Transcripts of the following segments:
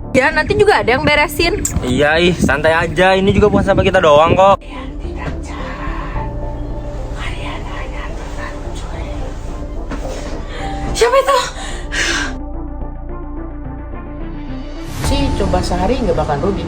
Ya, nanti juga ada yang beresin. Iya, santai aja. Ini juga bukan sampah kita doang kok. Siapa itu? Sih coba sehari nggak bakal rugi.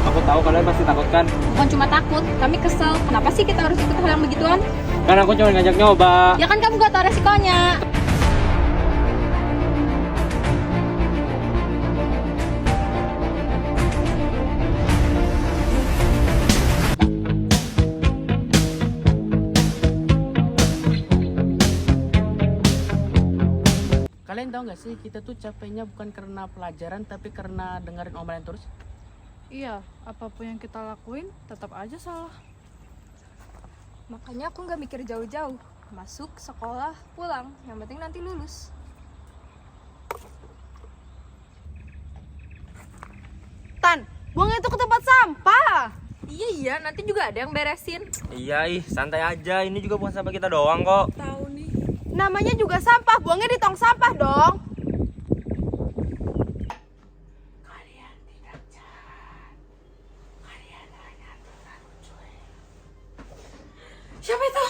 Aku tahu kalian pasti takut kan? Bukan cuma takut, kami kesel. Kenapa sih kita harus ikut hal yang begituan? Kan aku cuma ngajak nyoba. Ya kan kamu gak tahu resikonya. Kalian tahu nggak sih kita tuh capeknya bukan karena pelajaran tapi karena dengerin omelan terus. Iya, apapun yang kita lakuin tetap aja salah. Makanya aku gak mikir jauh-jauh. Masuk, sekolah, pulang. Yang penting nanti lulus. Tan, buang itu ke tempat sampah. Iya, nanti juga ada yang beresin. Iya, santai aja. Ini juga bukan sampah kita doang kok. Tahu nih. Namanya juga sampah, buangnya di tong sampah dong. Siapa itu?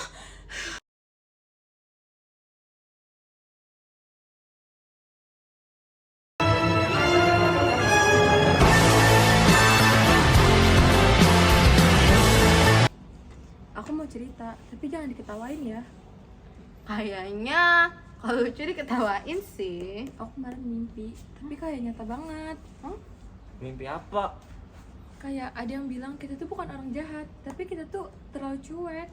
Aku mau cerita, tapi jangan diketawain ya. Kayaknya kalau lucu diketawain sih. Aku kemarin mimpi, tapi kayak nyata banget. Mimpi apa? Kayak ada yang bilang kita tuh bukan orang jahat, tapi kita tuh terlalu cuek.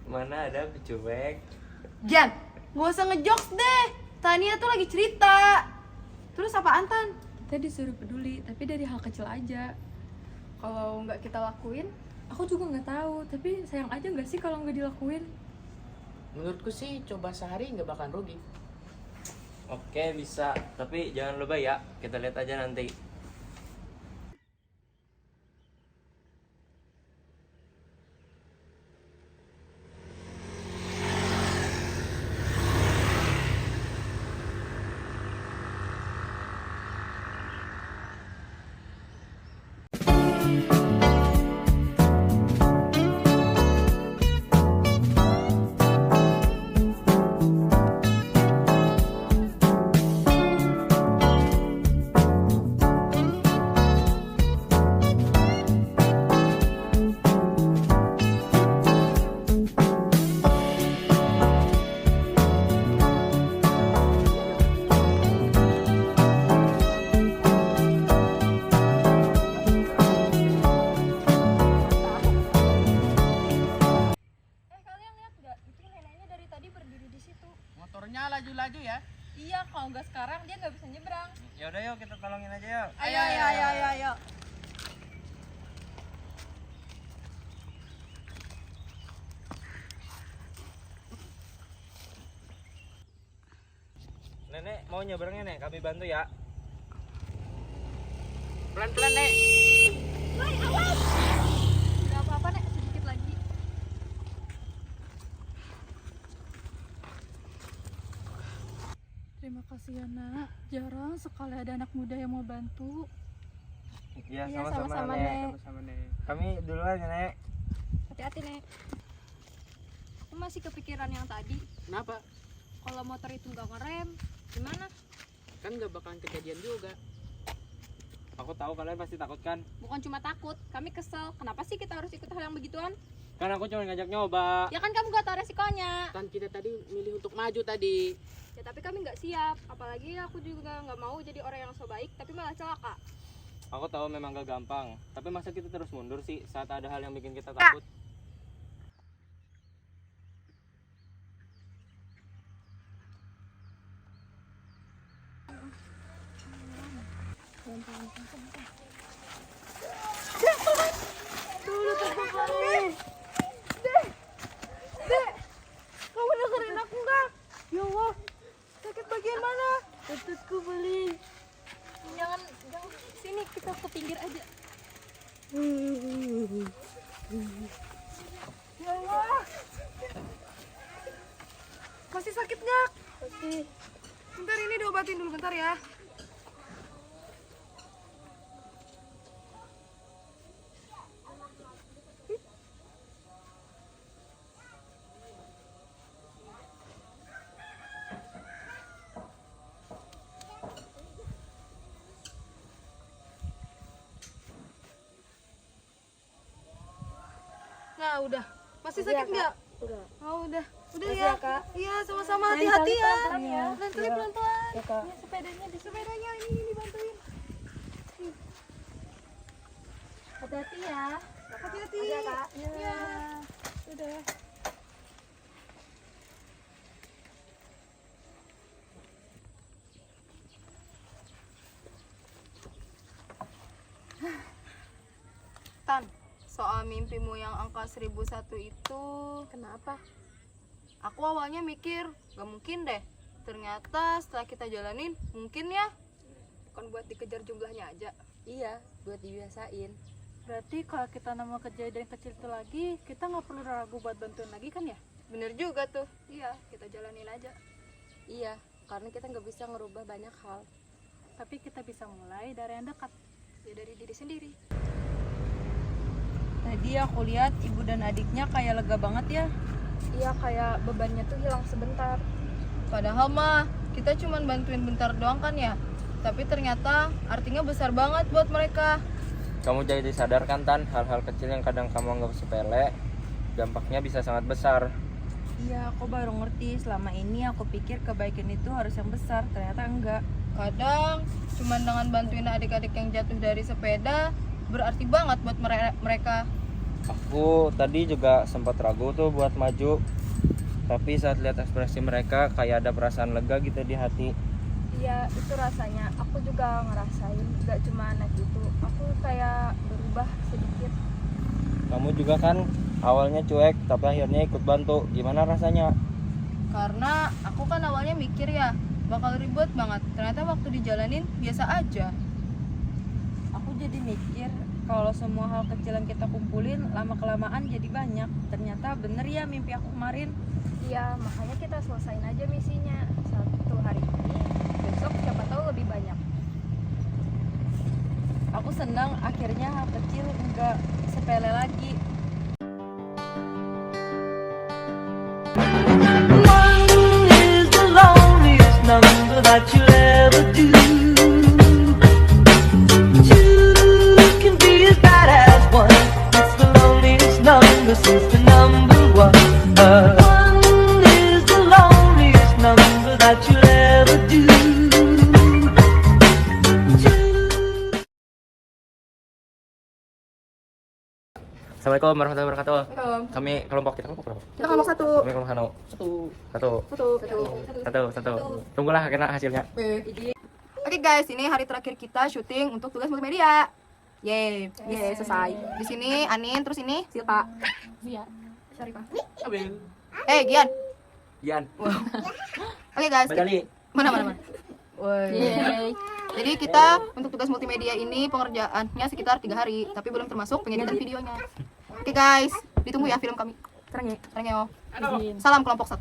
Mana ada aku cuek. Jan, gak usah ngejokes deh. Tania tuh lagi cerita. Terus apaan Tan? Kita disuruh peduli, tapi dari hal kecil aja. Kalau nggak kita lakuin, aku juga nggak tahu. Tapi sayang aja nggak sih kalau nggak dilakuin? Menurutku sih coba sehari nggak bakal rugi. Oke, bisa. Tapi jangan lebay ya. Kita lihat aja nanti. Kalian lihat gak? Itu neneknya dari tadi berdiri di situ. Motornya laju-laju ya. Iya, kalau nggak sekarang dia nggak bisa nyebrang. Ya udah yuk, kita tolongin aja yuk. Ayo. Nenek mau nyebrangnya nek, kami bantu ya. Pelan-pelan Nek. Gak apa-apa, Nek. Sedikit lagi. Terima kasih ya nak. Jarang sekali ada anak muda yang mau bantu. Iya, Iya, sama-sama sama-sama, nek. Nek. Sama-sama Nek. Kami duluan ya nek. Hati-hati, Nek. Aku masih kepikiran yang tadi. Kenapa? Kalau motor itu nggak ngerem, gimana? Kan nggak bakalan kejadian juga. Aku tahu kalian pasti takut kan? Bukan cuma takut, kami kesel. Kenapa sih kita harus ikut hal yang begituan? Kan aku cuma ngajak nyoba. Ya kan kamu gak tahu resikonya. Kan kita tadi milih untuk maju tadi. Ya tapi kami nggak siap. Apalagi aku juga nggak mau jadi orang yang so baik, tapi malah celaka. Aku tahu memang gak gampang, tapi masa kita terus mundur sih saat ada hal yang bikin kita takut? Kamu dengerin aku nggak? Ya Allah, sakit bagian mana? Tututku beli. Jangan sini, kita ke pinggir aja. Ya Allah. bantuin dulu bentar ya. Nah, udah. Masih sakit nggak? Udah. Oh, udah. Udah ya. Kak. Iya, sama-sama. Hati-hati ya. Pelan-pelan, pelan-pelan. Ya, Kak. Ini sepedanya ini dibantuin. Hati-hati ya. Hati-hati. Iya, Kak. Iya. Udah. Tan, soal mimpimu yang angka 1001 itu Kenapa? aku awalnya mikir gak mungkin deh. Ternyata setelah kita jalanin mungkin ya. Bukan buat dikejar jumlahnya aja. Iya, buat dibiasain. Berarti kalau kita nemu kejadian kecil itu lagi, kita nggak perlu ragu buat bantuin lagi kan ya? Bener juga tuh. Iya, kita jalanin aja. Iya, karena kita nggak bisa ngerubah banyak hal. Tapi kita bisa mulai dari yang dekat. Ya dari diri sendiri. Tadi aku lihat ibu dan adiknya kayak lega banget ya. Iya, kayak bebannya tuh hilang sebentar. Padahal mah kita cuman bantuin bentar doang kan ya. Tapi ternyata artinya besar banget buat mereka. Kamu jadi sadar kan Tan, hal-hal kecil yang kadang kamu anggap sepele, dampaknya bisa sangat besar. Iya, aku baru ngerti. Selama ini aku pikir kebaikan itu harus yang besar, ternyata enggak. Kadang cuman dengan bantuin adik-adik yang jatuh dari sepeda berarti banget buat mereka. Aku tadi juga sempat ragu tuh buat maju, tapi saat lihat ekspresi mereka kayak ada perasaan lega gitu di hati. Iya, itu rasanya. Aku juga ngerasain. Gak cuma anak itu. Aku kayak berubah sedikit. Kamu juga kan awalnya cuek, tapi akhirnya ikut bantu. Gimana rasanya? Karena aku kan awalnya mikir ya bakal ribet banget. Ternyata waktu dijalanin biasa aja. Aku jadi mikir kalau semua hal kecil yang kita kumpulin lama-kelamaan jadi banyak. Ternyata bener ya mimpi aku kemarin. Iya, makanya kita selesain aja misinya. Satu hari ini, besok siapa tahu lebih banyak. Aku senang akhirnya hal kecil enggak sepele lagi. One is the loneliest number that you'll ever do. Two can be as bad as one. It's the loneliest number since the number one. One is the loneliest number that you'll ever do. Assalamualaikum warahmatullahi wabarakatuh. Kami kelompok berapa? Kita kelompok satu. Kami kelompok satu. Tunggulah kena hasilnya. Oke guys, ini hari terakhir kita syuting untuk tugas multimedia. Yeay, selesai. Di sini Anin, terus ini Silpa. Syarifah. Gian. Gian. Oke guys. Badali. Mana. Woi. Jadi kita untuk tugas multimedia ini pengerjaannya sekitar 3 hari, tapi belum termasuk pengeditan videonya. Oke guys, ditunggu ya film kami. Serang ya. Salam kelompok 1.